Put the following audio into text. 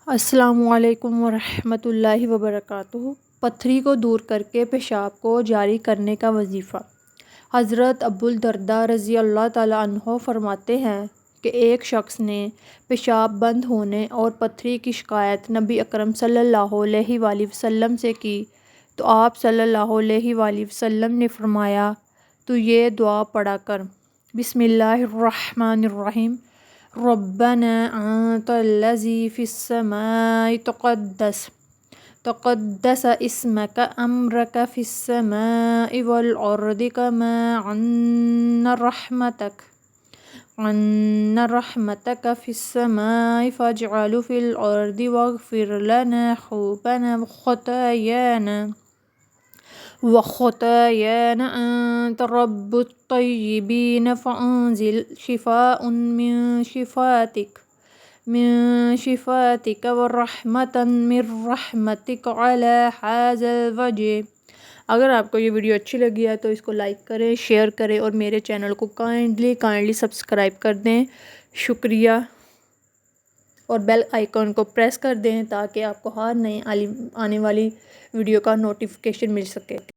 السلام علیکم ورحمۃ اللہ وبرکاتہ۔ پتھری کو دور کر کے پیشاب کو جاری کرنے کا وظیفہ۔ حضرت ابوالدرداء رضی اللہ تعالیٰ عنہ فرماتے ہیں کہ ایک شخص نے پیشاب بند ہونے اور پتھری کی شکایت نبی اکرم صلی اللہ علیہ وآلہ وسلم سے کی تو آپ صلی اللہ علیہ وآلہ وسلم نے فرمایا تو یہ دعا پڑھا کر، بسم اللہ الرحمن الرحیم، ربنا انت الذی فی السماء تقدس اسمک امرک فی السماء والارض کما عن رحمتک فی السماء فاجعل فی الارض واغفر لنا حوبنا وخطايانا أنت رب الطيبين فأنزل شفاء من شفاتك ورحمة من رحمتك على هذا الوجه۔ اگر آپ کو یہ ویڈیو اچھی لگی ہے تو اس کو لائک کریں، شیئر کریں اور میرے چینل کو کائنڈلی سبسکرائب کر دیں۔ شکریہ، اور بیل آئیکن کو پریس کر دیں تاکہ آپ کو ہر نئی آنے والی ویڈیو کا نوٹیفیکیشن مل سکے۔